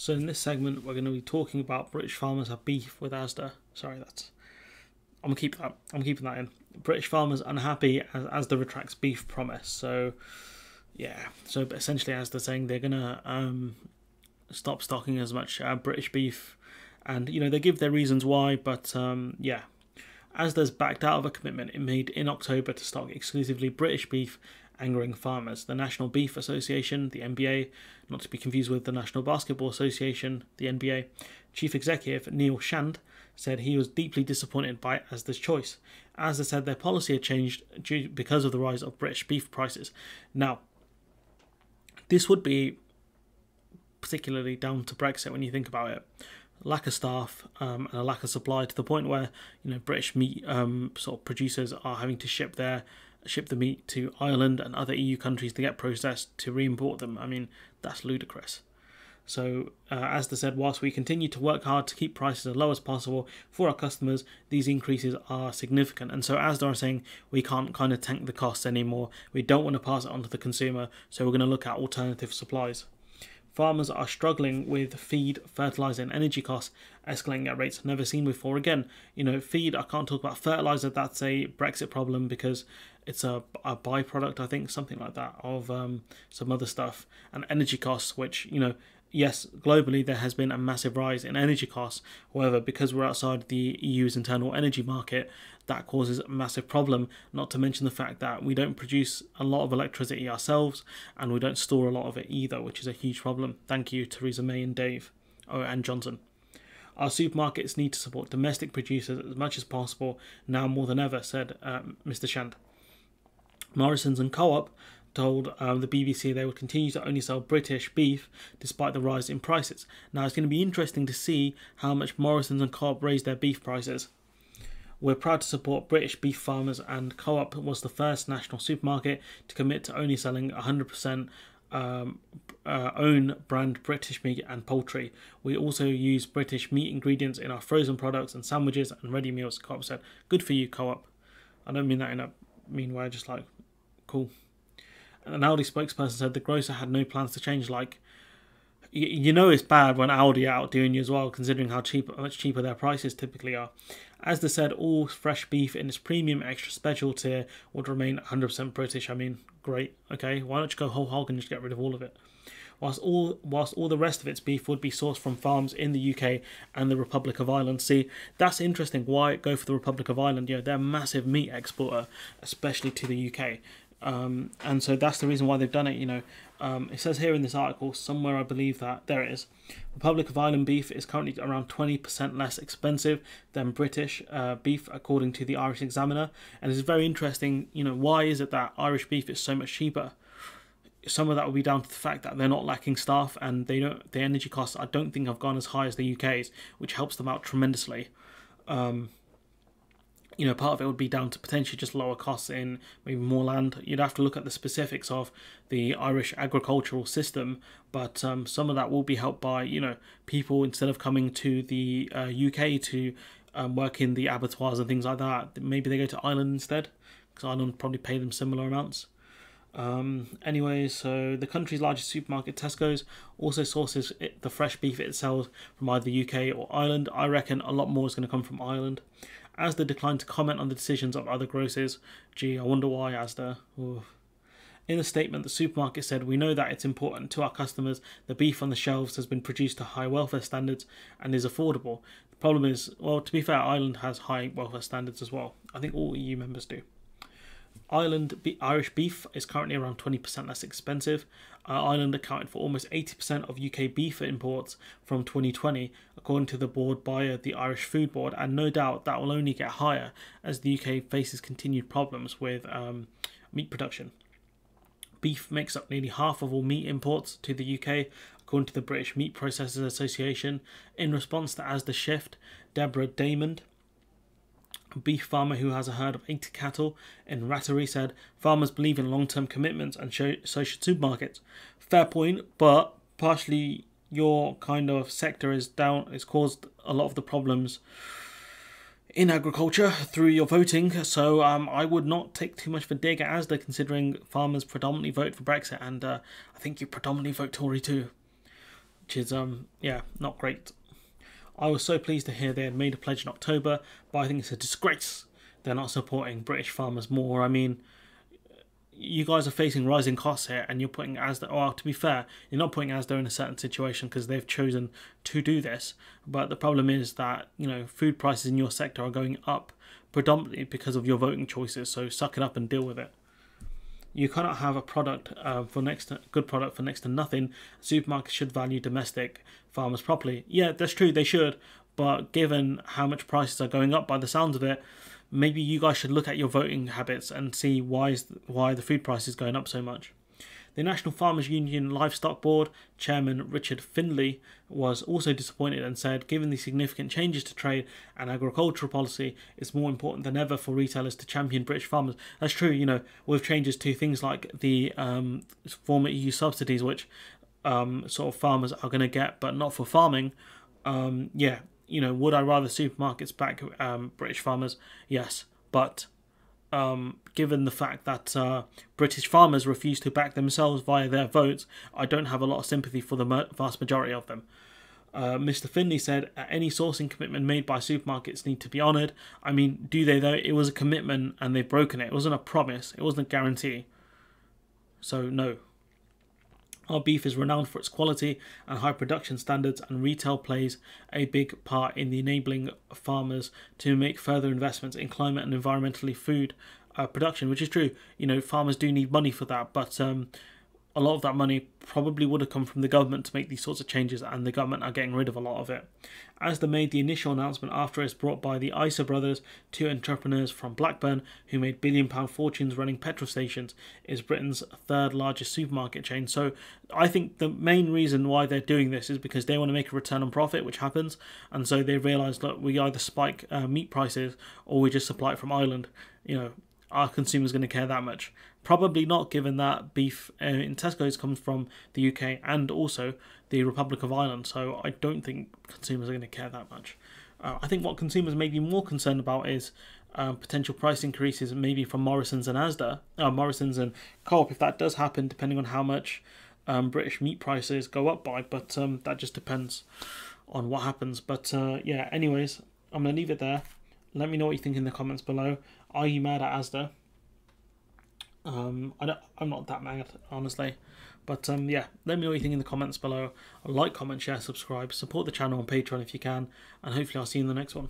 So in this segment, we're going to be talking about British farmers have beef with Asda. Sorry, I'm gonna keep that. I'm keeping that in. British farmers unhappy as Asda retracts beef promise. So yeah. So essentially, Asda saying they're gonna stop stocking as much British beef, and they give their reasons why. But yeah, Asda's backed out of a commitment it made in October to stock exclusively British beef, angering farmers. The National Beef Association, the NBA, not to be confused with the National Basketball Association, the NBA, Chief Executive Neil Shand said he was deeply disappointed by Asda's choice. Asda said their policy had changed because of the rise of British beef prices. Now, this would be particularly down to Brexit when you think about it. Lack of staff and a lack of supply to the point where British meat sort of producers are having to ship the meat to Ireland and other EU countries to get processed to re-import them. I mean, that's ludicrous. So, as they said, whilst we continue to work hard to keep prices as low as possible for our customers, these increases are significant. And so Asda are saying we can't kind of tank the costs anymore. We don't want to pass it on to the consumer, so we're going to look at alternative supplies. Farmers are struggling with feed, fertiliser and energy costs escalating at rates never seen before. Again, feed, I can't talk about fertiliser, that's a Brexit problem because it's a byproduct, I think, something like that, of some other stuff. And energy costs, which, yes, globally there has been a massive rise in energy costs. However, because we're outside the EU's internal energy market, that causes a massive problem, not to mention the fact that we don't produce a lot of electricity ourselves and we don't store a lot of it either, which is a huge problem. Thank you, Theresa May and Dave. Oh, and Johnson. Our supermarkets need to support domestic producers as much as possible, now more than ever, said Mr. Shand. Morrisons and Co-op told the BBC they would continue to only sell British beef despite the rise in prices. Now, it's going to be interesting to see how much Morrisons and Co-op raised their beef prices. We're proud to support British beef farmers, and Co-op was the first national supermarket to commit to only selling 100% own brand British meat and poultry. We also use British meat ingredients in our frozen products and sandwiches and ready meals, Co-op said. Good for you, Co-op. I don't mean that in a mean way, just like, cool. An Aldi spokesperson said the grocer had no plans to change. Like, it's bad when Aldi are outdoing you as well, considering how much cheaper their prices typically are. As they said, all fresh beef in its premium extra special tier would remain 100% British. I mean, great. Okay, why don't you go whole hog and just get rid of all of it? Whilst all the rest of its beef would be sourced from farms in the UK and the Republic of Ireland. See, that's interesting. Why go for the Republic of Ireland? They're a massive meat exporter, especially to the UK. And so that's the reason why they've done it. It says here in this article somewhere, I believe that there it is. Republic of Ireland beef is currently around 20% less expensive than British beef, according to the Irish Examiner. And it's very interesting. Why is it that Irish beef is so much cheaper? Some of that will be down to the fact that they're not lacking staff, and the energy costs I don't think have gone as high as the UK's, which helps them out tremendously. Part of it would be down to potentially just lower costs in maybe more land. You'd have to look at the specifics of the Irish agricultural system, but some of that will be helped by, people, instead of coming to the UK to work in the abattoirs and things like that, maybe they go to Ireland instead, because Ireland probably pay them similar amounts. Anyway, so the country's largest supermarket, Tesco's, also sources the fresh beef it sells from either the UK or Ireland. I reckon a lot more is going to come from Ireland. Asda declined to comment on the decisions of other grocers. Gee, I wonder why, Asda. Ooh. In a statement, the supermarket said, "We know that it's important to our customers. The beef on the shelves has been produced to high welfare standards and is affordable. The problem is, well, to be fair, Ireland has high welfare standards as well. I think all EU members do. Irish beef is currently around 20% less expensive. Ireland accounted for almost 80% of UK beef imports from 2020, according to the board by the Irish Food Board, and no doubt that will only get higher as the UK faces continued problems with meat production. Beef makes up nearly half of all meat imports to the UK, according to the British Meat Processors Association. In response to Asda shift, Deborah Damond, a beef farmer who has a herd of 80 cattle in Rattery, said, "Farmers believe in long-term commitments and so should supermarkets." Fair point, but partially your kind of sector is down. It's caused a lot of the problems in agriculture through your voting. So I would not take too much of a dig at Asda, considering farmers predominantly vote for Brexit, and I think you predominantly vote Tory too. which is yeah, not great. I was so pleased to hear they had made a pledge in October, but I think it's a disgrace they're not supporting British farmers more. I mean, you guys are facing rising costs here, and you're putting Asda. Well, to be fair, you're not putting Asda in a certain situation because they've chosen to do this. But the problem is that, you know, food prices in your sector are going up predominantly because of your voting choices. So suck it up and deal with it. You cannot have a product good product for next to nothing. Supermarkets should value domestic farmers properly. Yeah, that's true. They should, but given how much prices are going up, by the sounds of it, maybe you guys should look at your voting habits and see why the food price is going up so much. The National Farmers Union Livestock Board Chairman Richard Findlay was also disappointed and said, given the significant changes to trade and agricultural policy, it's more important than ever for retailers to champion British farmers. That's true, you know, with changes to things like the former EU subsidies, which sort of farmers are going to get, but not for farming. Yeah, you know, would I rather supermarkets back British farmers? Yes, but given the fact that British farmers refuse to back themselves via their votes, I don't have a lot of sympathy for the vast majority of them. Mr. Finlay said, any sourcing commitment made by supermarkets need to be honoured. I mean, do they though? It was a commitment and they've broken it. It wasn't a promise. It wasn't a guarantee. So, no. Our beef is renowned for its quality and high production standards, and retail plays a big part in the enabling farmers to make further investments in climate and environmentally food production, which is true. You know, farmers do need money for that, but a lot of that money probably would have come from the government to make these sorts of changes, and the government are getting rid of a lot of it. Asda made the initial announcement after it was brought by the Isa brothers, two entrepreneurs from Blackburn who made billion-pound fortunes running petrol stations. It is Britain's third largest supermarket chain. So I think the main reason why they're doing this is because they want to make a return on profit, which happens, and so they realise that we either spike meat prices or we just supply it from Ireland. You know, are consumers going to care that much? Probably not, given that beef in Tesco's comes from the UK and also the Republic of Ireland, so I don't think consumers are going to care that much. I think what consumers may be more concerned about is potential price increases, maybe from Morrison's and Asda, Morrison's and Co-op, if that does happen, depending on how much British meat prices go up by, but that just depends on what happens. But yeah, anyways, I'm going to leave it there. Let me know what you think in the comments below. Are you mad at Asda? I'm not that mad, honestly. But yeah, let me know what you think in the comments below. Like, comment, share, subscribe. Support the channel on Patreon if you can. And hopefully I'll see you in the next one.